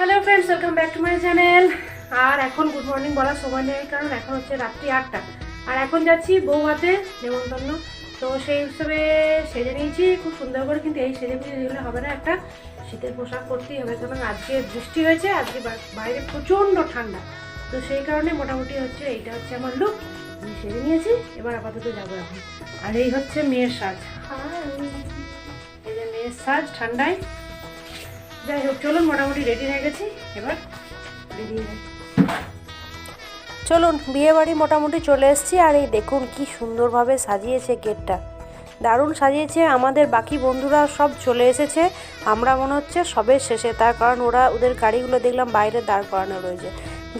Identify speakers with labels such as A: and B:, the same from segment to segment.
A: Hello friends, welcome back to my channel. আর এখন good morning বলার সময় নেই, কারণ এখন হচ্ছে রাত্রি 8টা। আর এখন যাচ্ছি বউ হাতে নেমন্তন্ন। তো সেই হিসেবে সেজে নিয়েছি খুব সুন্দর করে, কিন্তু এই সেজে পুজো যেগুলো হবে না, একটা শীতের পোশাক পরতেই হবে, কারণ আজকে বৃষ্টি হয়েছে, আজকে বাইরে প্রচণ্ড ঠান্ডা। তো সেই কারণে মোটামুটি হচ্ছে এইটা হচ্ছে আমার লুক। আমি সেজে নিয়েছি, এবার আপাতত যাবো এখন। আর এই হচ্ছে মেয়ের সাজ, এই যে মেয়ের সাজ ঠান্ডায়। যাই হোক, চলুন মোটামুটি রেডি হয়ে গেছি, এবার বেরিয়ে যাই।
B: চলুন, বিয়ে বাড়ি মোটামুটি চলে এসেছি। আর এই দেখুন কি সুন্দরভাবে সাজিয়েছে গেটটা, দারুণ সাজিয়েছে। আমাদের বাকি বন্ধুরা সব চলে এসেছে, আমরা মনে হচ্ছে সবের শেষে, তার কারণ ওদের গাড়িগুলো দেখলাম বাইরে দাঁড় করানো রয়েছে।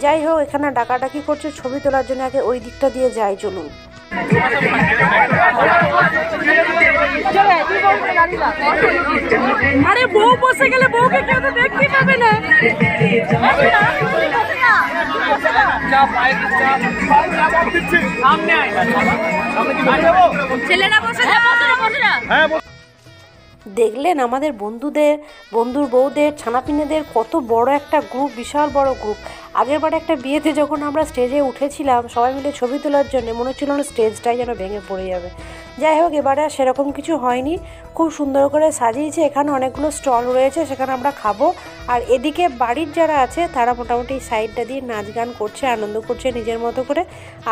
B: যাই হোক, এখানে ডাকাডাকি করছে ছবি তোলার জন্য, আগে ওই দিকটা দিয়ে যাই। চলুন।
A: আরে বউ বসে গেলে বউকে কেউ তো দেখতে পাবে না।
B: দেখলেন আমাদের বন্ধুর বউদের ছানাপিনেদের কত বড় একটা গ্রুপ, বিশাল বড় গ্রুপ। আগেরবার একটা বিয়েতে যখন আমরা স্টেজে উঠেছিলাম সবাই মিলে ছবি তোলার জন্য, মনে হচ্ছিল না স্টেজটাই যেন ভেঙে পড়ে যাবে। যাই হোক, এবারে আর সেরকম কিছু হয়নি, খুব সুন্দর করে সাজিয়েছে। এখানে অনেকগুলো স্টল রয়েছে, সেখানে আমরা খাবো। আর এদিকে বাড়ির যারা আছে তারা মোটামুটি সাইডটা দিয়ে নাচ গান করছে, আনন্দ করছে নিজের মতো করে।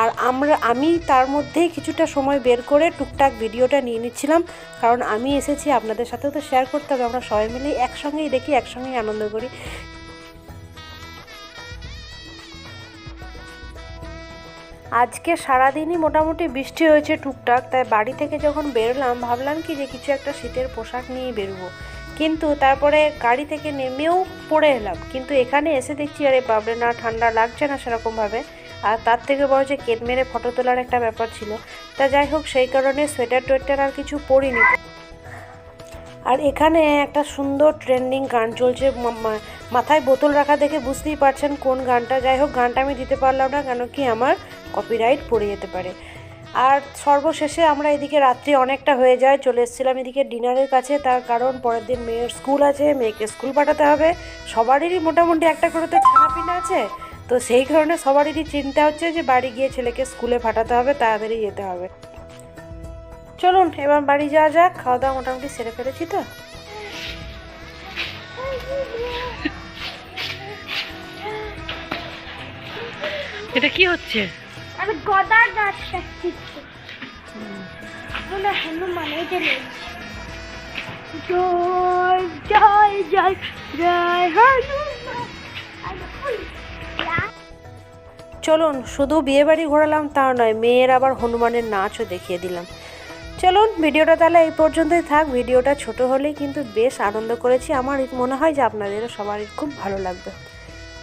B: আর আমি তার মধ্যেই কিছুটা সময় বের করে টুকটাক ভিডিওটা নিয়ে নিচ্ছিলাম, কারণ আমি এসেছি আপনাদের সাথেও তো শেয়ার করতে হবে। আমরা সবাই মিলে একসঙ্গেই দেখি, একসঙ্গেই আনন্দ করি। আজকে সারাদিনই মোটামুটি বৃষ্টি হয়েছে টুকটাক, তাই বাড়ি থেকে যখন বেরোলাম ভাবলাম কি যে কিছু একটা শীতের পোশাক নিয়ে বেরোবো, কিন্তু তারপরে গাড়ি থেকে নেমেও পরে এলাম। কিন্তু এখানে এসে দেখছি আরে বাবরে, না ঠান্ডা লাগছে না সেরকমভাবে। আর তার থেকে বড় যে কেট মেরে ফটো তোলার একটা ব্যাপার ছিল। তা যাই হোক, সেই কারণে সোয়েটার টোয়েটার আর কিছু পরিনি। আর এখানে একটা সুন্দর ট্রেন্ডিং গান চলছে, মাথায় বোতল রাখা দেখে বুঝতেই পারছেন কোন গানটা। যাই হোক, গানটা আমি দিতে পারলাম না, কেন কি আমার কপিরাইট পড়ে যেতে পারে। আর সর্বশেষে আমরা এদিকে রাত্রি অনেকটা হয়ে যায়, চলে এসেছিলাম এদিকে ডিনারের কাছে, তার কারণ পরের দিন মেয়ের স্কুল আছে, মেয়েকে স্কুল পাঠাতে হবে। সবারই মোটামুটি একটা করে তো ছানাপিনা আছে, তো সেই কারণে সবারই চিন্তা হচ্ছে যে বাড়ি গিয়ে ছেলেকে স্কুলে পাঠাতে হবে, তাড়াতাড়ি যেতে হবে। চলুন এবার বাড়ি যাওয়া যাক, খাওয়া দাওয়া মোটামুটি সেরে ফেলেছি তো।
A: এটা কি হচ্ছে?
C: আমি গদার গাছটা শিখছি। হনুমান এটা নেই। জয় জয় জয় জয় হনুমান।
B: চলুন, শুধু বিয়ে বাড়ি ঘোরালাম তা নয়, মেয়ের আবার হনুমানের নাচও দেখিয়ে দিলাম। চলুন, ভিডিওটা তাহলে এই পর্যন্তই থাক। ভিডিওটা ছোট হলেই কিন্তু বেশ আনন্দ করেছি, আমার মনে হয় যে আপনাদেরও সবারই খুব ভালো লাগবে।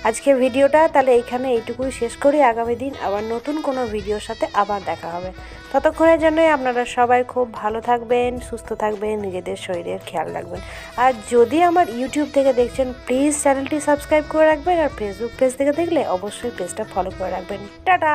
B: আজকে ভিডিওটা তাহলে এইটুকুই শেষ করি। আগামী দিন আবার নতুন কোনো ভিডিওর সাথে আবার দেখা হবে। ততক্ষণের জন্যই আপনারা সবাই খুব ভালো থাকবেন, সুস্থ থাকবেন, নিজেদের শরীরের খেয়াল রাখবেন। আর যদি আমার ইউটিউব থেকে দেখছেন, প্লিজ চ্যানেলটি সাবস্ক্রাইব করে রাখবেন। আর ফেসবুক পেজ থেকে দেখলে অবশ্যই পেজটা ফলো করে রাখবেন। টাটা।